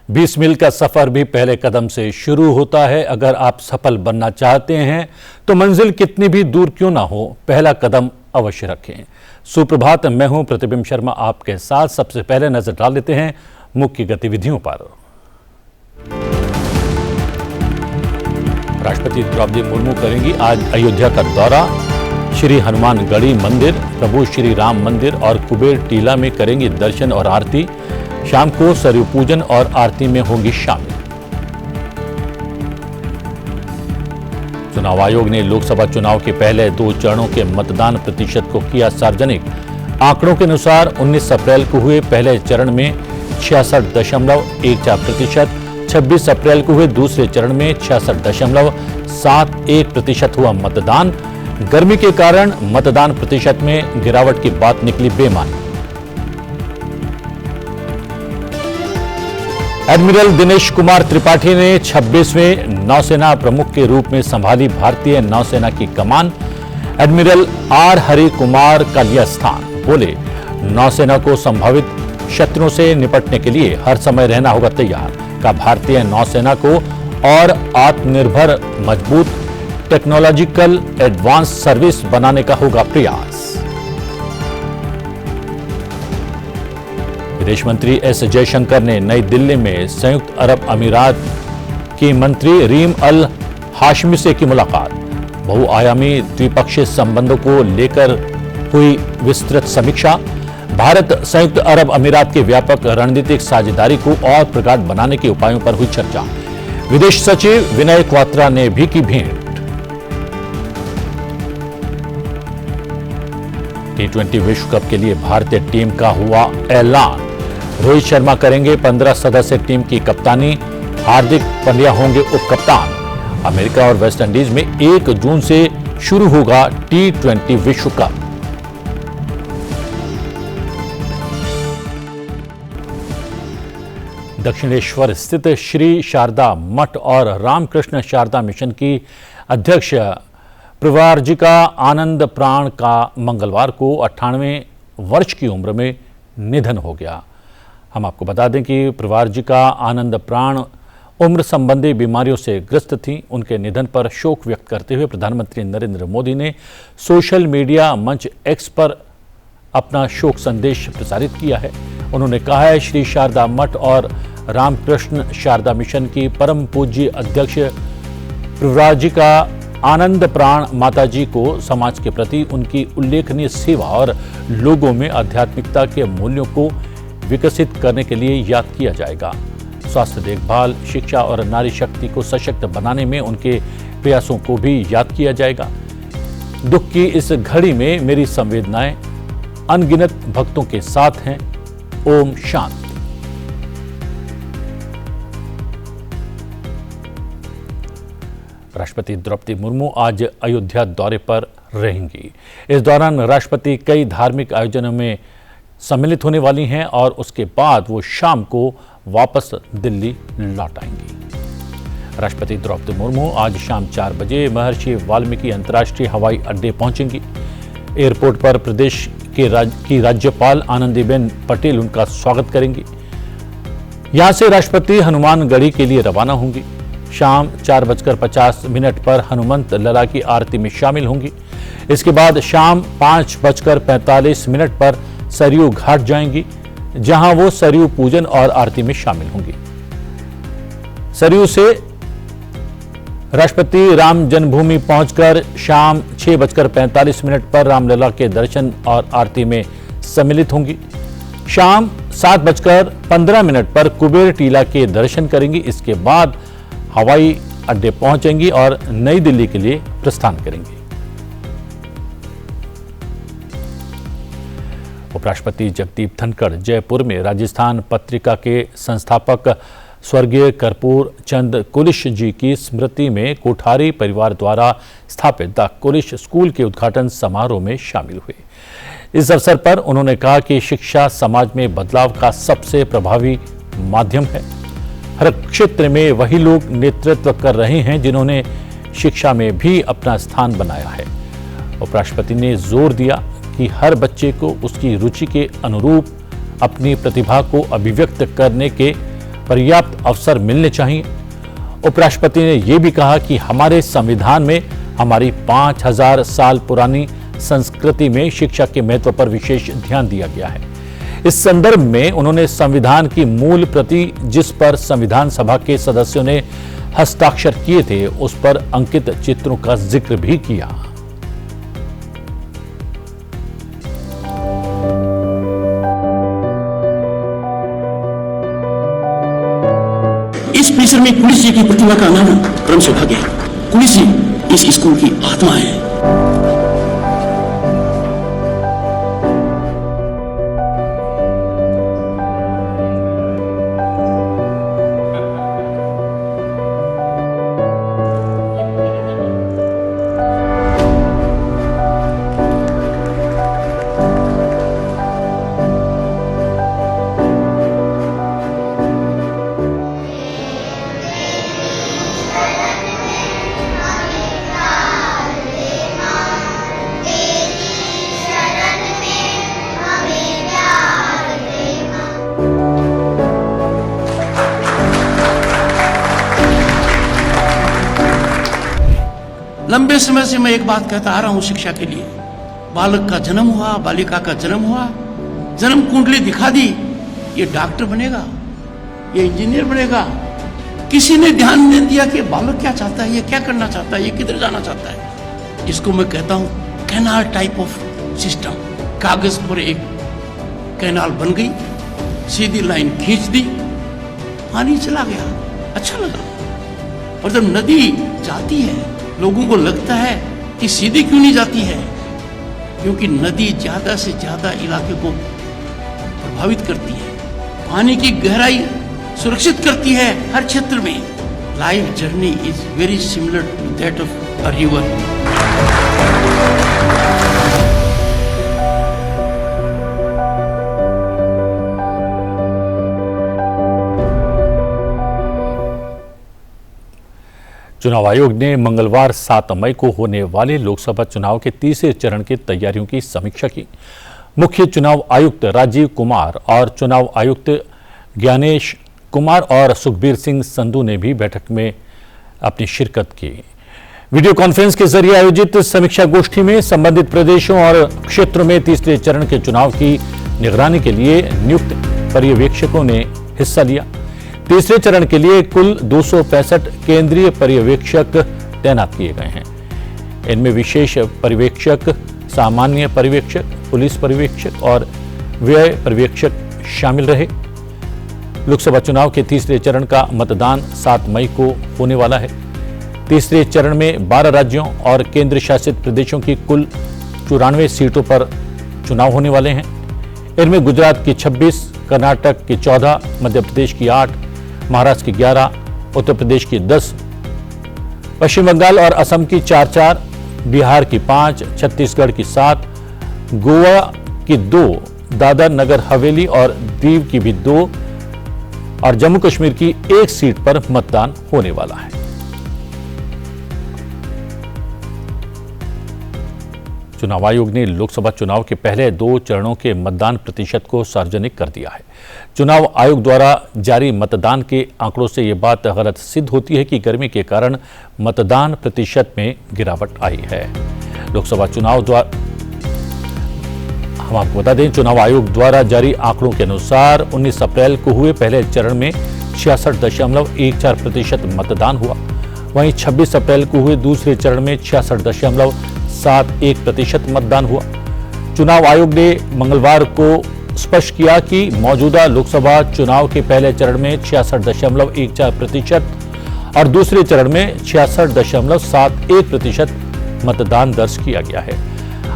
20 मील का सफर भी पहले कदम से शुरू होता है। अगर आप सफल बनना चाहते हैं तो मंजिल कितनी भी दूर क्यों ना हो, पहला कदम अवश्य रखें। सुप्रभात, मैं हूं प्रतिबिंब शर्मा आपके साथ। सबसे पहले नजर डाल लेते हैं मुख्य गतिविधियों पर। राष्ट्रपति द्रौपदी मुर्मू करेंगी आज अयोध्या का दौरा। श्री हनुमानगढ़ी मंदिर, प्रभु श्री राम मंदिर और कुबेर टीला में करेंगी दर्शन और आरती। शाम को सरयू पूजन और आरती में होंगी शामिल। चुनाव आयोग ने लोकसभा चुनाव के पहले 2 चरणों के मतदान प्रतिशत को किया सार्वजनिक। आंकड़ों के अनुसार 19 अप्रैल को हुए पहले चरण में 66.14%, 26 अप्रैल को हुए दूसरे चरण में 66.71% हुआ मतदान। गर्मी के कारण मतदान प्रतिशत में गिरावट की बात निकली बेमानी। एडमिरल दिनेश कुमार त्रिपाठी ने 26वें नौसेना प्रमुख के रूप में संभाली भारतीय नौसेना की कमान। एडमिरल आर हरि कुमार का लिया स्थान। बोले, नौसेना को संभावित शत्रुओं से निपटने के लिए हर समय रहना होगा तैयार। का भारतीय नौसेना को और आत्मनिर्भर, मजबूत, टेक्नोलॉजिकल एडवांस सर्विस बनाने का होगा प्रयास। विदेश मंत्री एस जयशंकर ने नई दिल्ली में संयुक्त अरब अमीरात की मंत्री रीम अल हाशमी से की मुलाकात। बहुआयामी द्विपक्षीय संबंधों को लेकर हुई विस्तृत समीक्षा। भारत संयुक्त अरब अमीरात के व्यापक रणनीतिक साझेदारी को और प्रगाढ़ बनाने के उपायों पर हुई चर्चा। विदेश सचिव विनय क्वात्रा ने भी की भेंट। T20 विश्व कप के लिए भारतीय टीम का हुआ ऐलान। रोहित शर्मा करेंगे 15 सदस्य टीम की कप्तानी। हार्दिक पांड्या होंगे उप कप्तान। अमेरिका और वेस्टइंडीज में 1 जून से शुरू होगा T20 विश्व कप। दक्षिणेश्वर स्थित श्री शारदा मठ और रामकृष्ण शारदा मिशन की अध्यक्ष प्रव्राजिका आनंद प्राण का मंगलवार को 98 वर्ष की उम्र में निधन हो गया। हम आपको बता दें कि प्रव्राजिका आनंद प्राण उम्र संबंधी बीमारियों से ग्रस्त थीं। उनके निधन पर शोक व्यक्त करते हुए प्रधानमंत्री नरेंद्र मोदी ने सोशल मीडिया मंच एक्स पर अपना शोक संदेश प्रसारित किया है। उन्होंने कहा है, श्री शारदा मठ और रामकृष्ण शारदा मिशन की परम पूज्य अध्यक्ष प्रव्राजिका आनंद प्राण माताजी को समाज के प्रति उनकी उल्लेखनीय सेवा और लोगों में आध्यात्मिकता के मूल्यों को विकसित करने के लिए याद किया जाएगा। स्वास्थ्य देखभाल, शिक्षा और नारी शक्ति को सशक्त बनाने में उनके प्रयासों को भी याद किया जाएगा। दुख की इस घड़ी में मेरी संवेदनाएं अनगिनत भक्तों के साथ हैं। ओम शांति। राष्ट्रपति द्रौपदी मुर्मू आज अयोध्या दौरे पर रहेंगी। इस दौरान राष्ट्रपति कई धार्मिक आयोजनों में सम्मिलित होने वाली हैं और उसके बाद वो शाम को वापस दिल्ली लौट आएंगी। राष्ट्रपति द्रौपदी मुर्मू आज शाम 4 बजे महर्षि वाल्मीकि अंतर्राष्ट्रीय हवाई अड्डे पहुंचेंगी। एयरपोर्ट पर प्रदेश की राज्यपाल आनंदीबेन पटेल उनका स्वागत करेंगी। यहां से राष्ट्रपति हनुमानगढ़ी के लिए रवाना होंगी। शाम 4:50 पर हनुमंत लला की आरती में शामिल होंगी। इसके बाद शाम 5:45 पर सरयू घाट जाएंगी, जहां वो सरयू पूजन और आरती में शामिल होंगी। सरयू से राष्ट्रपति राम जन्मभूमि पहुंचकर शाम 6:45 पर रामलला के दर्शन और आरती में सम्मिलित होंगी। शाम 7:15 पर कुबेर टीला के दर्शन करेंगी। इसके बाद हवाई अड्डे पहुंचेंगी और नई दिल्ली के लिए प्रस्थान करेंगी। उपराष्ट्रपति जगदीप धनखड़ जयपुर में राजस्थान पत्रिका के संस्थापक स्वर्गीय कर्पूर चंद कुलिश जी की स्मृति में कोठारी परिवार द्वारा स्थापित द कुलिश स्कूल के उद्घाटन समारोह में शामिल हुए। इस अवसर पर उन्होंने कहा कि शिक्षा समाज में बदलाव का सबसे प्रभावी माध्यम है। हर क्षेत्र में वही लोग नेतृत्व कर रहे हैं जिन्होंने शिक्षा में भी अपना स्थान बनाया है। उपराष्ट्रपति ने जोर दिया कि हर बच्चे को उसकी रुचि के अनुरूप अपनी प्रतिभा को अभिव्यक्त करने के पर्याप्त अवसर मिलने चाहिए। उपराष्ट्रपति ने यह भी कहा कि हमारे संविधान में हमारी 5000 साल पुरानी संस्कृति में शिक्षा के महत्व पर विशेष ध्यान दिया गया है। इस संदर्भ में उन्होंने संविधान की मूल प्रति, जिस पर संविधान सभा के सदस्यों ने हस्ताक्षर किए थे, उस पर अंकित चित्रों का जिक्र भी किया। इस परिसर में कुलिस जी की प्रतिमा का अनावरण परम सौभाग्य है। कुलिस जी इस स्कूल की आत्मा है। लंबे समय से मैं एक बात कहता आ रहा हूं शिक्षा के लिए। बालक का जन्म हुआ, बालिका का जन्म हुआ, जन्म कुंडली दिखा दी, ये डॉक्टर बनेगा, ये इंजीनियर बनेगा। किसी ने ध्यान नहीं दिया कि बालक क्या चाहता है, ये क्या करना चाहता है, ये किधर जाना चाहता है। इसको मैं कहता हूं कैनाल टाइप ऑफ सिस्टम। कागज पर एक कैनाल बन गई, सीधी लाइन खींच दी, पानी चला गया, अच्छा लगा। और जब नदी जाती है, लोगों को लगता है कि सीधी क्यों नहीं जाती है, क्योंकि नदी ज्यादा से ज्यादा इलाके को प्रभावित करती है, पानी की गहराई सुरक्षित करती है हर क्षेत्र में। Life journey is very similar to that of a river. चुनाव आयोग ने मंगलवार 7 मई को होने वाले लोकसभा चुनाव के तीसरे चरण की तैयारियों की समीक्षा की। मुख्य चुनाव आयुक्त राजीव कुमार और चुनाव आयुक्त ज्ञानेश कुमार और सुखबीर सिंह संधू ने भी बैठक में अपनी शिरकत की। वीडियो कॉन्फ्रेंस के जरिए आयोजित समीक्षा गोष्ठी में संबंधित प्रदेशों और क्षेत्रों में तीसरे चरण के चुनाव की निगरानी के लिए नियुक्त पर्यवेक्षकों ने हिस्सा लिया। तीसरे चरण के लिए कुल 265 केंद्रीय पर्यवेक्षक तैनात किए गए हैं। इनमें विशेष पर्यवेक्षक, सामान्य पर्यवेक्षक, पुलिस पर्यवेक्षक और व्यय पर्यवेक्षक शामिल रहे। लोकसभा चुनाव के तीसरे चरण का मतदान 7 मई को होने वाला है। तीसरे चरण में 12 राज्यों और केंद्र शासित प्रदेशों की कुल 94 सीटों पर चुनाव होने वाले हैं। इनमें गुजरात की 26, कर्नाटक की 14, मध्य प्रदेश की 8, महाराष्ट्र की 11, उत्तर प्रदेश की 10, पश्चिम बंगाल और असम की 4-4, बिहार की 5, छत्तीसगढ़ की 7, गोवा की 2, दादर नगर हवेली और दीव की भी 2 और जम्मू कश्मीर की 1 सीट पर मतदान होने वाला है। चुनाव आयोग ने लोकसभा चुनाव के पहले 2 चरणों के मतदान प्रतिशत को सार्वजनिक कर दिया है। चुनाव आयोग द्वारा जारी मतदान के आंकड़ों से यह बात गलत सिद्ध होती है कि गर्मी के कारण मतदान प्रतिशत में गिरावट आई है। लोकसभा चुनाव द्वारा हम आपको बता दें, चुनाव आयोग द्वारा जारी आंकड़ों के अनुसार 19 अप्रैल को हुए पहले चरण में 66.14% मतदान हुआ। वहीं 26 अप्रैल को हुए दूसरे चरण में 66.71% मतदान हुआ। चुनाव आयोग ने मंगलवार को स्पष्ट किया कि मौजूदा लोकसभा चुनाव के पहले चरण में 66.14% और दूसरे चरण में 66.71% मतदान दर्ज किया गया है।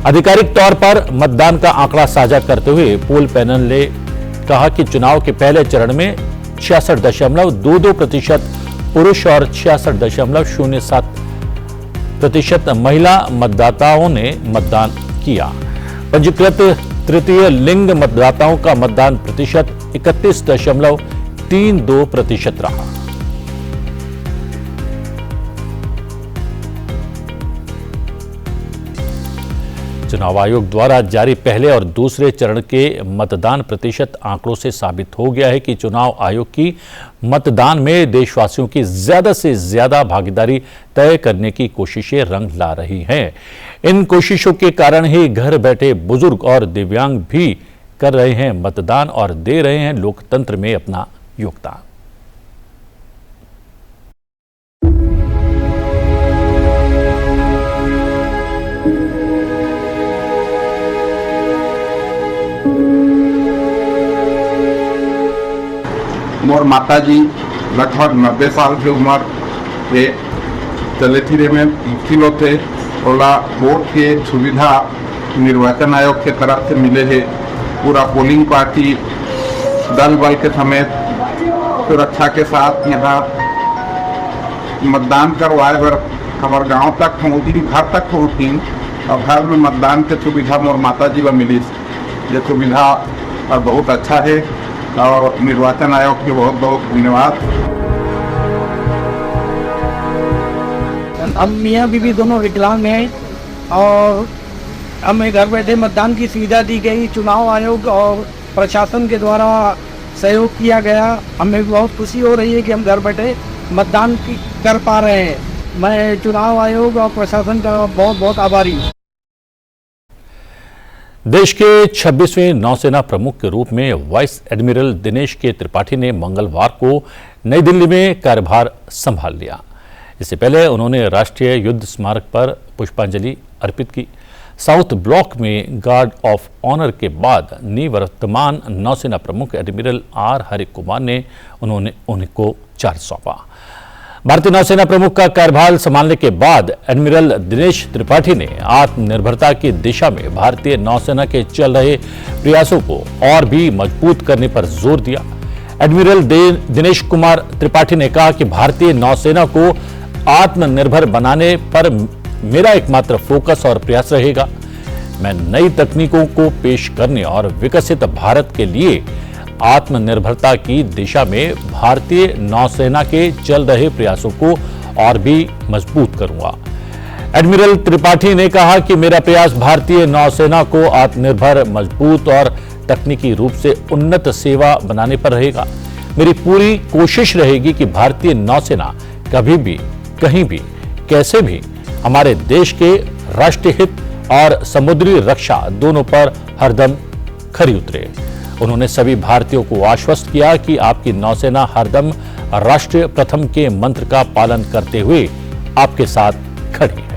आधिकारिक तौर पर मतदान का आंकड़ा साझा करते हुए पोल पैनल ने कहा कि चुनाव के पहले चरण में 66.22% पुरुष और 66.07% महिला मतदाताओं ने मतदान किया। पंजीकृत तृतीय लिंग मतदाताओं का मतदान प्रतिशत 31.32% रहा। चुनाव आयोग द्वारा जारी पहले और दूसरे चरण के मतदान प्रतिशत आंकड़ों से साबित हो गया है कि चुनाव आयोग की मतदान में देशवासियों की ज्यादा से ज्यादा भागीदारी तय करने की कोशिशें रंग ला रही हैं। इन कोशिशों के कारण ही घर बैठे बुजुर्ग और दिव्यांग भी कर रहे हैं मतदान और दे रहे हैं लोकतंत्र में अपना योगदान। मोर माता जी लगभग 90 साल की उम्र थे, चले फिरे में मुश्किल होते ओला वोट के सुविधा निर्वाचन आयोग के तरफ से मिले है। पूरा पोलिंग पार्टी दल बल के समेत सुरक्षा के साथ यहाँ मतदान करवाए बर हमारे गांव तक पहुँची, घर तक पहुँची और घर में मतदान के सुविधा मोर माता जी को मिली। ये सुविधा बहुत अच्छा है और निर्वाचन आयोग के बहुत बहुत धन्यवाद। हम मियाँ बीवी दोनों विकलांग हैं और हमें घर बैठे मतदान की सुविधा दी गई। चुनाव आयोग और प्रशासन के द्वारा सहयोग किया गया। हमें बहुत खुशी हो रही है कि हम घर बैठे मतदान कर पा रहे हैं। मैं चुनाव आयोग और प्रशासन का बहुत बहुत आभारी हूँ। देश के 26वें नौसेना प्रमुख के रूप में वाइस एडमिरल दिनेश के त्रिपाठी ने मंगलवार को नई दिल्ली में कार्यभार संभाल लिया। इससे पहले उन्होंने राष्ट्रीय युद्ध स्मारक पर पुष्पांजलि अर्पित की। साउथ ब्लॉक में गार्ड ऑफ ऑनर के बाद निवर्तमान नौसेना प्रमुख एडमिरल आर हरि कुमार ने उनको चार्ज सौंपा। भारतीय नौसेना प्रमुख का कार्यभार संभालने के बाद एडमिरल दिनेश त्रिपाठी ने आत्मनिर्भरता की दिशा में भारतीय नौसेना के चल रहे प्रयासों को और भी मजबूत करने पर जोर दिया। एडमिरल दिनेश कुमार त्रिपाठी ने कहा कि भारतीय नौसेना को आत्मनिर्भर बनाने पर मेरा एकमात्र फोकस और प्रयास रहेगा। मैं नई तकनीकों को पेश करने और विकसित भारत के लिए आत्मनिर्भरता की दिशा में भारतीय नौसेना के चल रहे प्रयासों को और भी मजबूत करूंगा। एडमिरल त्रिपाठी ने कहा कि मेरा प्रयास भारतीय नौसेना को आत्मनिर्भर, मजबूत और तकनीकी रूप से उन्नत सेवा बनाने पर रहेगा। मेरी पूरी कोशिश रहेगी कि भारतीय नौसेना कभी भी, कहीं भी, कैसे भी हमारे देश के राष्ट्रीय हित और समुद्री रक्षा दोनों पर हरदम खरी उतरे। उन्होंने सभी भारतीयों को आश्वस्त किया कि आपकी नौसेना हरदम राष्ट्रीय प्रथम के मंत्र का पालन करते हुए आपके साथ खड़ी है।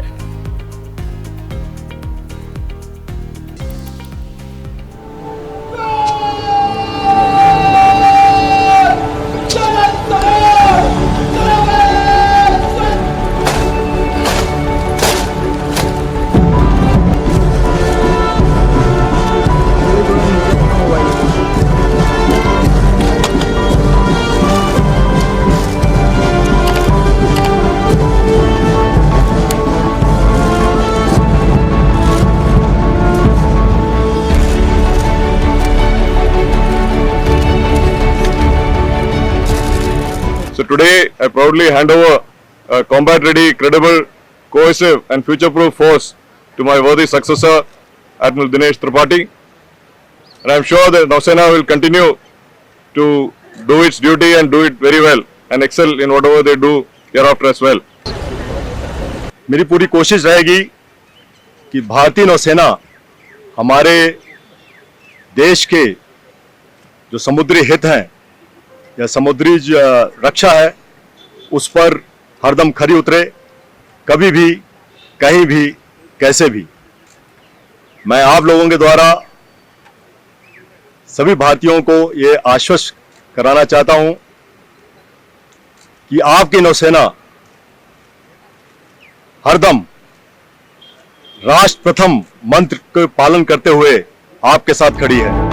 So today, I proudly hand over a combat-ready, credible, cohesive and future-proof force to my worthy successor, Admiral Dinesh Tripathi. And I am sure that Nausena will continue to do its duty and do it very well and excel in whatever they do hereafter as well. मेरी पूरी कोशिश रहेगी कि भारतीय नौसेना हमारे देश के जो समुद्री हित हैं या समुद्री रक्षा है उस पर हरदम खरी उतरे, कभी भी, कहीं भी, कैसे भी। मैं आप लोगों के द्वारा सभी भारतीयों को ये आश्वस्त कराना चाहता हूं कि आपकी नौसेना हरदम राष्ट्र प्रथम मंत्र के पालन करते हुए आपके साथ खड़ी है।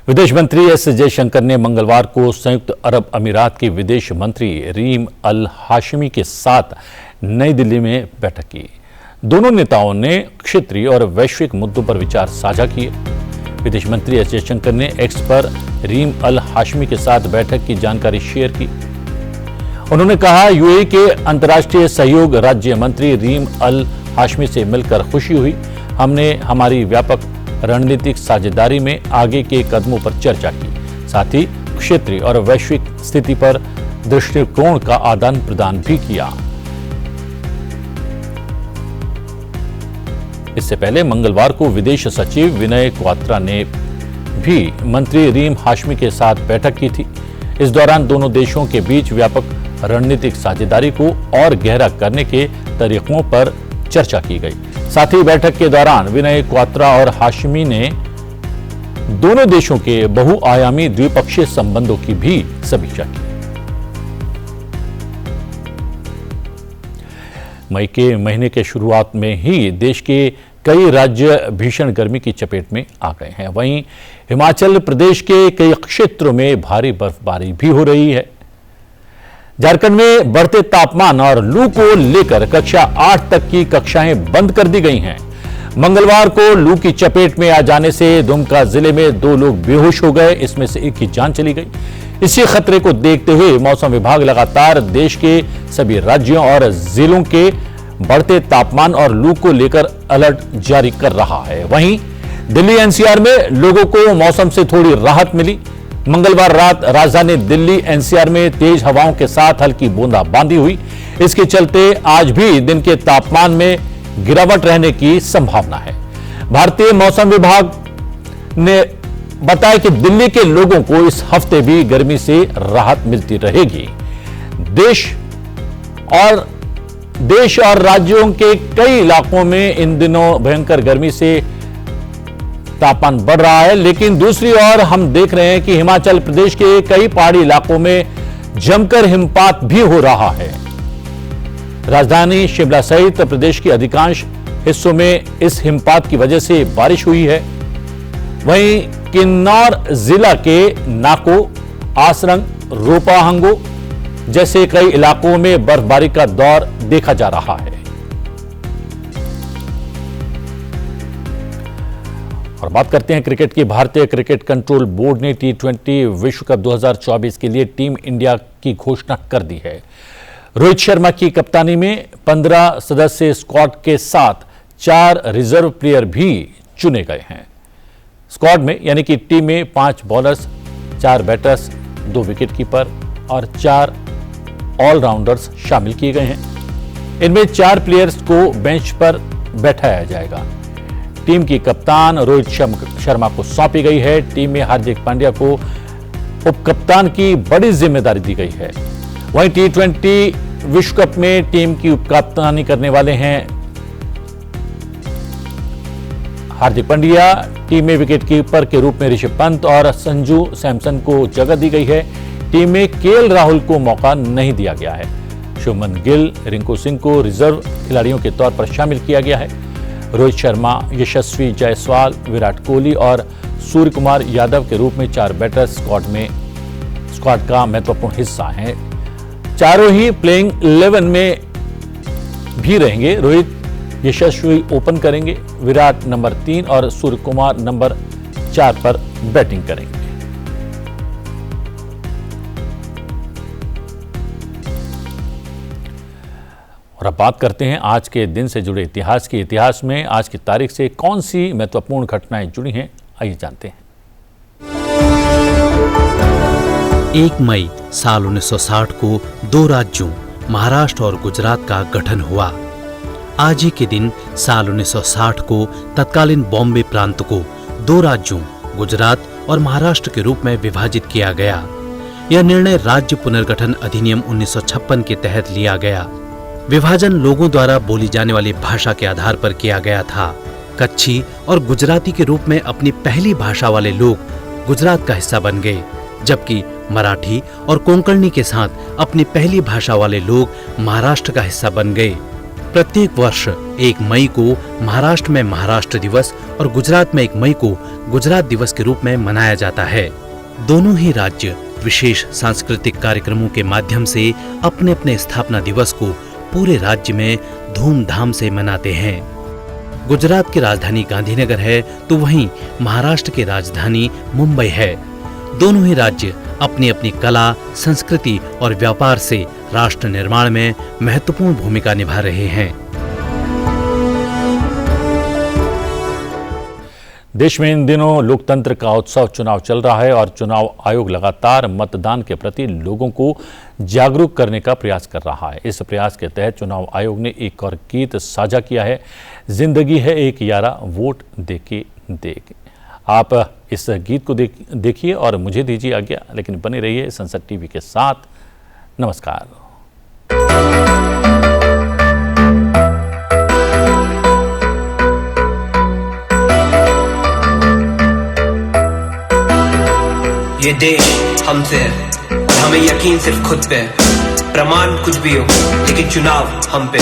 विदेश मंत्री एस जयशंकर ने मंगलवार को संयुक्त अरब अमीरात के विदेश मंत्री रीम अल हाशिमी के साथ नई दिल्ली में बैठक की। दोनों नेताओं ने क्षेत्रीय और वैश्विक मुद्दों पर विचार साझा किए। विदेश मंत्री एस जयशंकर ने एक्स पर रीम अल हाशमी के साथ बैठक की जानकारी शेयर की। उन्होंने कहा, यूएई के अंतर्राष्ट्रीय सहयोग राज्य मंत्री रीम अल हाशमी से मिलकर खुशी हुई। हमने हमारी व्यापक रणनीतिक साझेदारी में आगे के कदमों पर चर्चा की, साथ ही क्षेत्रीय और वैश्विक स्थिति पर दृष्टिकोण का आदान प्रदान भी किया। इससे पहले मंगलवार को विदेश सचिव विनय क्वात्रा ने भी मंत्री रीम हाशमी के साथ बैठक की थी। इस दौरान दोनों देशों के बीच व्यापक रणनीतिक साझेदारी को और गहरा करने के तरीकों पर चर्चा की गई। साथ ही बैठक के दौरान विनय क्वात्रा और हाशमी ने दोनों देशों के बहुआयामी द्विपक्षीय संबंधों की भी समीक्षा की। मई के महीने के शुरुआत में ही देश के कई राज्य भीषण गर्मी की चपेट में आ गए हैं। वहीं हिमाचल प्रदेश के कई क्षेत्रों में भारी बर्फबारी भी हो रही है। झारखंड में बढ़ते तापमान और लू को लेकर कक्षा 8 तक की कक्षाएं बंद कर दी गई हैं। मंगलवार को लू की चपेट में आ जाने से दुमका जिले में 2 लोग बेहोश हो गए, इसमें से एक की जान चली गई। इसी खतरे को देखते हुए मौसम विभाग लगातार देश के सभी राज्यों और जिलों के बढ़ते तापमान और लू को लेकर अलर्ट जारी कर रहा है। वहीं दिल्ली एनसीआर में लोगों को मौसम से थोड़ी राहत मिली। मंगलवार रात राजधानी दिल्ली एनसीआर में तेज हवाओं के साथ हल्की बूंदाबांदी हुई। इसके चलते आज भी दिन के तापमान में गिरावट रहने की संभावना है। भारतीय मौसम विभाग ने बताया कि दिल्ली के लोगों को इस हफ्ते भी गर्मी से राहत मिलती रहेगी। देश और राज्यों के कई इलाकों में इन दिनों भयंकर गर्मी से तापमान बढ़ रहा है, लेकिन दूसरी ओर हम देख रहे हैं कि हिमाचल प्रदेश के कई पहाड़ी इलाकों में जमकर हिमपात भी हो रहा है। राजधानी शिमला सहित प्रदेश के अधिकांश हिस्सों में इस हिमपात की वजह से बारिश हुई है। वहीं किन्नौर जिला के नाको, आसरंग, रोपाहंगो जैसे कई इलाकों में बर्फबारी का दौर देखा जा रहा है। और बात करते हैं क्रिकेट की। भारतीय क्रिकेट कंट्रोल बोर्ड ने T20 विश्व कप 2024 के लिए टीम इंडिया की घोषणा कर दी है। रोहित शर्मा की कप्तानी में 15 सदस्य स्क्वाड के साथ 4 रिजर्व प्लेयर भी चुने गए हैं। स्क्वाड में यानी कि टीम में 5 बॉलर्स, 4 बैटर्स, 2 विकेटकीपर और 4 ऑलराउंडर्स शामिल किए गए हैं। इनमें 4 प्लेयर्स को बेंच पर बैठाया जाएगा। टीम की कप्तान रोहित शर्मा को सौंपी गई है। टीम में हार्दिक पांड्या को उप कप्तान की बड़ी जिम्मेदारी दी गई है। वहीं T20 विश्व कप में टीम की उप कप्तानी करने वाले हैं हार्दिक पांड्या। टीम में विकेटकीपर के रूप में ऋषभ पंत और संजू सैमसन को जगह दी गई है। टीम में केएल राहुल को मौका नहीं दिया गया है। शुभमन गिल, रिंकू सिंह को रिजर्व खिलाड़ियों के तौर पर शामिल किया गया है। रोहित शर्मा, यशस्वी जायसवाल, विराट कोहली और सूर्य कुमार यादव के रूप में 4 बैटर्स स्क्वाड का महत्वपूर्ण हिस्सा हैं। चारों ही प्लेइंग 11 में भी रहेंगे। रोहित यशस्वी ओपन करेंगे, विराट नंबर 3 और सूर्य कुमार नंबर 4 पर बैटिंग करेंगे। और अब बात करते हैं आज के दिन से जुड़े इतिहास की। इतिहास में आज की तारीख से कौन सी महत्वपूर्ण घटनाएं जुड़ी हैं, आइए जानते हैं। 1 मई साल 1960 को 2 राज्यों महाराष्ट्र और गुजरात का गठन हुआ। आज ही के दिन साल 1960 को तत्कालीन बॉम्बे प्रांत को 2 राज्यों गुजरात और महाराष्ट्र के रूप में विभाजित किया गया। यह निर्णय राज्य पुनर्गठन अधिनियम 1956 के तहत लिया गया। विभाजन लोगों द्वारा बोली जाने वाली भाषा के आधार पर किया गया था। कच्छी और गुजराती के रूप में अपनी पहली भाषा वाले लोग गुजरात का हिस्सा बन गए, जबकि मराठी और कोंकणी के साथ अपनी पहली भाषा वाले लोग महाराष्ट्र का हिस्सा बन गए। प्रत्येक वर्ष 1 मई को महाराष्ट्र में महाराष्ट्र दिवस और गुजरात में 1 मई को गुजरात दिवस के रूप में मनाया जाता है। दोनों ही राज्य विशेष सांस्कृतिक कार्यक्रमों के माध्यम से अपने अपने स्थापना दिवस को पूरे राज्य में धूमधाम से मनाते हैं। गुजरात की राजधानी गांधीनगर है तो वहीं महाराष्ट्र की राजधानी मुंबई है। दोनों ही राज्य अपनी अपनी कला, संस्कृति और व्यापार से राष्ट्र निर्माण में महत्वपूर्ण भूमिका निभा रहे हैं। देश में इन दिनों लोकतंत्र का उत्सव चुनाव चल रहा है और चुनाव आयोग लगातार मतदान के प्रति लोगों को जागरूक करने का प्रयास कर रहा है। इस प्रयास के तहत चुनाव आयोग ने एक और गीत साझा किया है, जिंदगी है एक यारा वोट देके देख। आप इस गीत को देखिए और मुझे दीजिए आज्ञा, लेकिन बने रहिए संसद टीवी के साथ। नमस्कार। ये देश हमसे है और हमें यकीन सिर्फ खुद पे है। प्रमाण कुछ भी हो लेकिन चुनाव हम पे।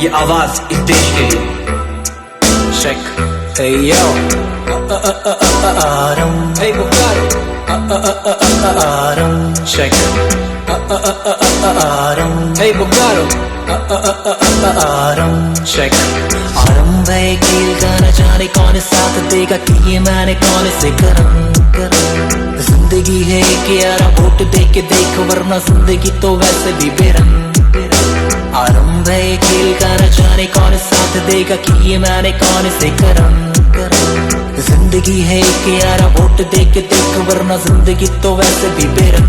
ये आवाज इस देश के लिए। Shake hey yo hey Bukaro check hey Bukaro check आरंभ है खेल का, न जाने कौन साथ देगा कि ये मैंने कौन से करम। जिंदगी है एक यारा वोट दे के देख, वरना जिंदगी तो वैसे भी बेरंग। आरंभ है खेल का, न जाने कौन साथ देगा कि ये मैंने कौन से करम। जिंदगी है एक यारा वोट दे के देख, वरना जिंदगी तो वैसे भी बेरंग।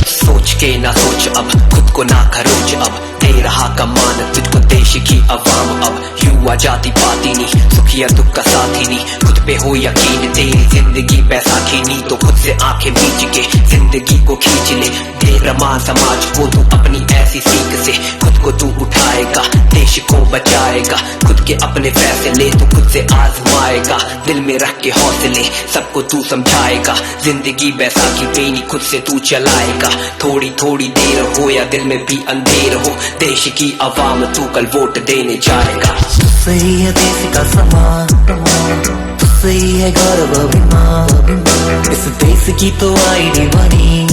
सोच के ना सोच अब, खुद को ना खरोच अब, दे रहा कमान तुझको देश की आवाम अब। युवा जाति पाती नहीं, सुखिया दुख का साथी नहीं, खुद पे हो यकीन तेरी जिंदगी बैसाखी नहीं तो खुद से आंखें मीच के जिंदगी को खींच ले। दे रमान समाज को तू अपनी ऐसी सीख से, खुद को तू उठाएगा, देश को बचाएगा। खुद के अपने फैसले तू खुद से आजमाएगा, दिल में रख के हौसले सबको तू समझाएगा। जिंदगी बैसाखी पे नहीं खुद से तू चलाएगा। थोड़ी थोड़ी देर हो या दिल में भी अंधेर हो, देश की आवाम तू कल वोट देने जाएगा। सही है देश का समान, सही है गौरव अभिमान, इस देश की तो आईडी बनी,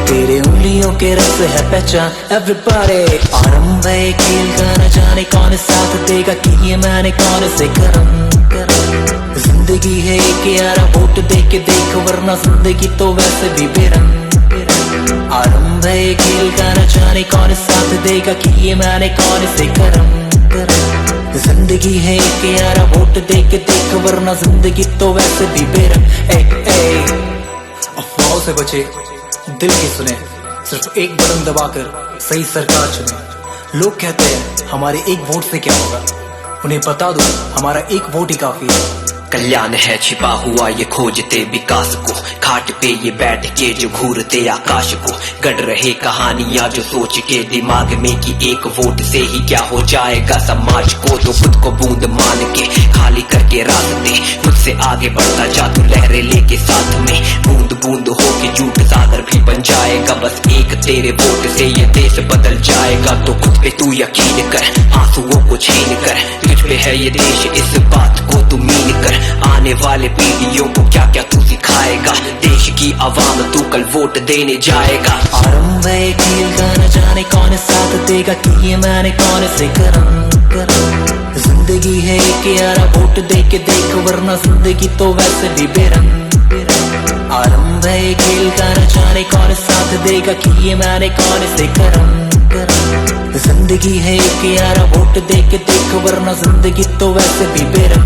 तेरे उंगलियों के रस है पहचान। एवरीबॉडी आरंभ है खेल का, न जाने कौन साथ देगा कि ये मैंने कौन से करम। जिंदगी है एक यारा वोट दे के देख, वरना जिंदगी तो वैसे भी बेरंग। आरंभ है खेल का, न जाने कौन साथ देगा कि ये मैंने कौन से करम। जिंदगी है एक यारा वोट दे के देख, वरना जिंदगी तो वैसे भी बेरंग। अफवाहों से बचे, दिल की सुने, सिर्फ एक बटन दबाकर सही सरकार चुने। लोग कहते हैं हमारे एक वोट से क्या होगा, उन्हें बता दो हमारा एक वोट ही काफी है। कल्याण है छिपा हुआ ये खोजते विकास को, खाट पे ये बैठ के जो घूरते आकाश को। गढ़ रहे कहानियां जो सोच के दिमाग में कि एक वोट से ही क्या हो जाएगा समाज को। तो खुद को बूंद मान के खाली करके रास्ते, खुद से आगे बढ़ता जा तू लहरें लेके साथ में। बूंद बूंद हो के झूठ सागर भी बन जाएगा, बस एक तेरे वोट से ये देश बदल जाएगा। तो खुद पे तू यकीन कर, आंसुओं को छीन कर, तुझ पे है ये देश इस बात को तू मीन कर। आने वाले पीढ़ियों को क्या क्या तू सिखाएगा, देश की आवाम तू कल वोट देने जाएगा। आरंभ है खेल का, न जाने कौन साथ देगा कि ये मैंने कौन से करम। जिंदगी है एक यारा वोट दे के देख, वरना जिंदगी तो वैसे भी बेरंग। आरंभ है खेल का, न जाने कौन साथ देगा कि ये मैंने कौन से करम। जिंदगी है एक यारा वोट दे के देख, वरना जिंदगी तो वैसे भी बेरंग।